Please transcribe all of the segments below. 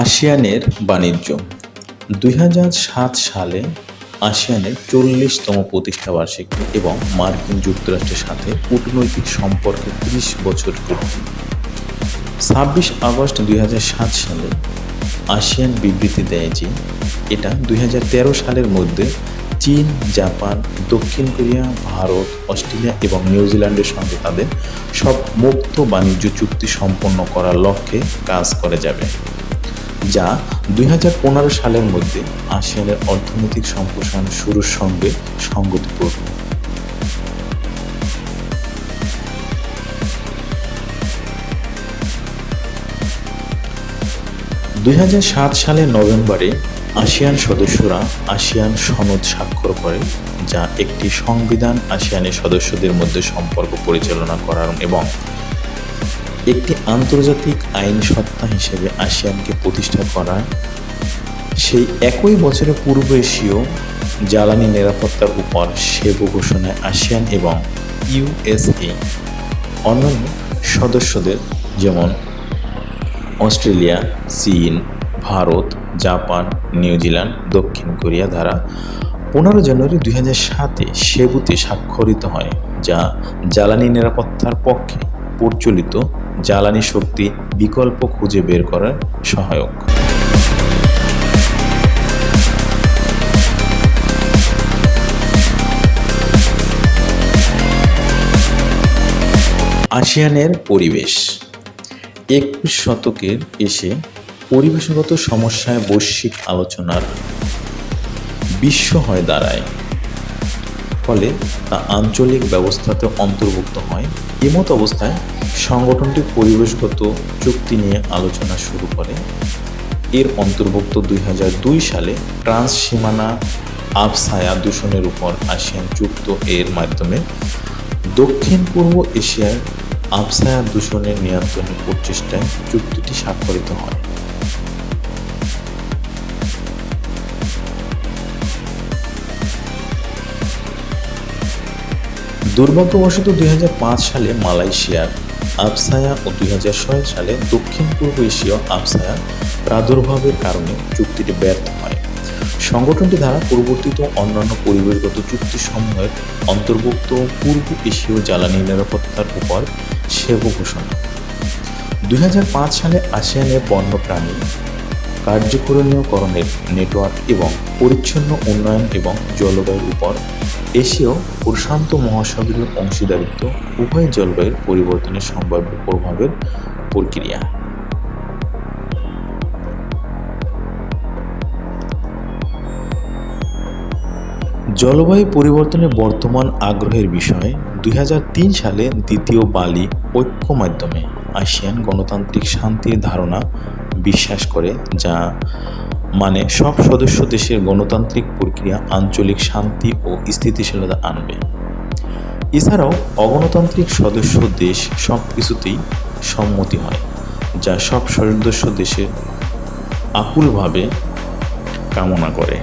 আসিয়ানের বাণিজ্য ২০০৭ সালে আসিয়ানের ৪০তম প্রতিষ্ঠাবার্ষিকী এবং মার্কিন যুক্তরাষ্ট্রের সাথে কূটনৈতিক সম্পর্কের ৩০ বছর পূর্তি। ২৬ আগস্ট ২০০৭ সালে আসিয়ান বিবৃতি দেয় যে এটা ২০১৩ সালের মধ্যে চীন, জাপান, দক্ষিণ কোরিয়া, ভারত, অস্ট্রেলিয়া এবং নিউজিল্যান্ডের সঙ্গে তাদের সব মুক্ত বাণিজ্য চুক্তি সম্পন্ন করার লক্ষ্যে কাজ করে যাবে, যা ২০১৫ সালের মধ্যে আসিয়ানের অর্থনৈতিক সম্প্রসারণ শুরুর সঙ্গে সঙ্গতিপূর্ণ। সালের নভেম্বরে আসিয়ান সদস্যরা আসিয়ান সনদ স্বাক্ষর করে, যা একটি সংবিধান আসিয়ানের সদস্যদের মধ্যে সম্পর্ক পরিচালনা করার এবং একটি আন্তর্জাতিক আইন সত্তা হিসেবে আসিয়ানকে প্রতিষ্ঠা করা। সেই একই বছরে পূর্ব এশীয় জ্বালানি নিরাপত্তার উপর সেবু ঘোষণায় আসিয়ান এবং ইউএসএ অন্যান্য সদস্যদের যেমন অস্ট্রেলিয়া, চীন, ভারত, জাপান, নিউজিল্যান্ড, দক্ষিণ কোরিয়া দ্বারা 15 জানুয়ারি 2007-এ সেবুতে স্বাক্ষরিত হয়, যা জ্বালানি নিরাপত্তার পক্ষে প্রচলিত জ্বালানি শক্তি বিকল্প খুঁজে বের করার সহায়ক। আসিয়ানের পরিবেশ 21 শতকের এসে পরিবেশগত সমস্যায় বৈশ্বিক আলোচনার বিশ্ব হয়ে দাঁড়ায়, ফলে তা আঞ্চলিক ব্যবস্থাতে অন্তর্ভুক্ত হয়। এমত অবস্থায় সংগঠনটি পরিবেশগত চুক্তি নিয়ে আলোচনা শুরু করে। এর অন্তর্ভুক্ত 2002 সালে ট্রান্স সীমানা আবসায়া দূষণের উপর আসিয়ান চুক্তি এর মাধ্যমে দক্ষিণ পূর্ব এশিয়ার আবসায়া দূষণের নিয়ন্ত্রণের প্রচেষ্টায় চুক্তিটি স্বাক্ষরিত হয়। দুর্ভাগ্যবশত 2005 সালে মালয়েশিয়ার আবসায়া ও 2006 সালে দক্ষিণ পূর্ব এশীয় আবসায়া প্রাদুর্ভাবের কারণে চুক্তিটি ব্যর্থ হয়। সংগঠনটি দ্বারা পরিবর্তিত অন্যান্য পরিবেশগত চুক্তিসমূহের অন্তর্ভুক্ত পূর্ব এশীয় জ্বালানি নিরাপত্তার উপর সেবু ঘোষণা। 2005 সালে আসিয়ানের বন্যপ্রাণী কার্যকরণীয়করণের নেটওয়ার্ক এবং পরিচ্ছন্ন উন্নয়ন এবং জলবায়ুর উপর এশীয় প্রশান্ত মহাসাগরীয় অংশীদারিত্ব উভয় জলবায়ুর পরিবর্তনের সম্ভাব্য প্রভাবের প্রক্রিয়া। জলবায়ু পরিবর্তনের বর্তমান আগ্রহের বিষয় 2003 সালে দ্বিতীয় বালি ঐক্য মাধ্যমে আসিয়ান গণতান্ত্রিক শান্তির ধারণা বিশ্বাস করে, যা মানে সব সদস্য দেশের গণতান্ত্রিক প্রক্রিয়া আঞ্চলিক শান্তি ও স্থিতিশীলতা আনবে। এছাড়াও অগণতান্ত্রিক সদস্য দেশ সব কিছুতেই সম্মতি হয়, যা সব সদস্য দেশের আকুলভাবে কামনা করে।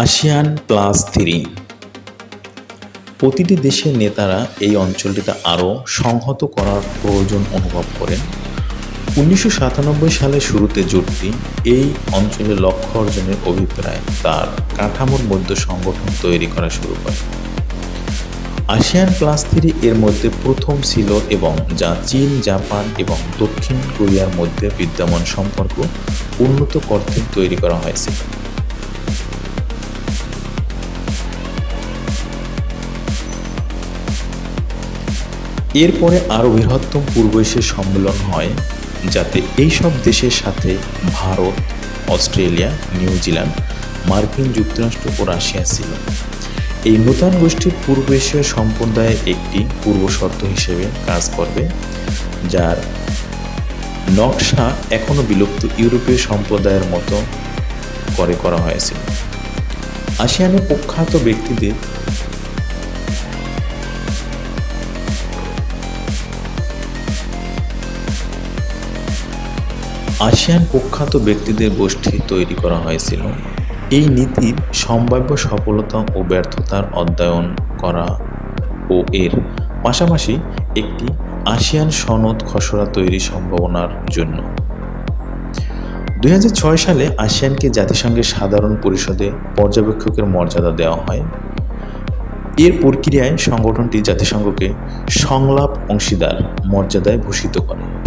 আসিয়ান +3 প্রতিটি দেশের নেতারা এই অঞ্চলটিতে আরও সংহত করার প্রয়োজন অনুভব করেন। 1997 সালের শুরুতে জোটটি এই অঞ্চলে লক্ষ্য অর্জনের অভিপ্রায় তার কাঠামোর মধ্যে সংগঠন তৈরি করা শুরু করে। আসিয়ান +3 এর মধ্যে প্রথম ছিল এবং যা চীন, জাপান এবং দক্ষিণ কোরিয়ার মধ্যে বিদ্যমান সম্পর্ক উন্নত করতে তৈরি করা হয়েছিল। এরপরে আরও বৃহত্তম পূর্ব এশিয়ার সম্মেলন হয়, যাতে এই সব দেশের সাথে ভারত, অস্ট্রেলিয়া, নিউজিল্যান্ড, মার্কিন যুক্তরাষ্ট্র ও রাশিয়া ছিল। এই নূতন গোষ্ঠীর পূর্ব এশীয় সম্প্রদায়ের একটি পূর্বশর্ত হিসেবে কাজ করবে, যার নকশা এখনও বিলুপ্ত ইউরোপীয় সম্প্রদায়ের মতো করে করা হয়েছিল। আসিয়ানের প্রখ্যাত ব্যক্তিদের গোষ্ঠী তৈরি করা হয়েছিল, এই নীতির সম্ভাব্য সফলতা ও ব্যর্থতার অধ্যয়ন করা ও এর পাশাপাশি একটি আসিয়ান সনদ খসড়া তৈরির সম্ভাবনার জন্য 2006 সালে আসিয়ানকে জাতিসংঘের সাধারণ পরিষদে পর্যবেক্ষকের মর্যাদা দেওয়া হয়। এর প্রক্রিয়ায় সংগঠনটি জাতিসংঘকে সংলাপ অংশীদার মর্যাদায় ভূষিত করে।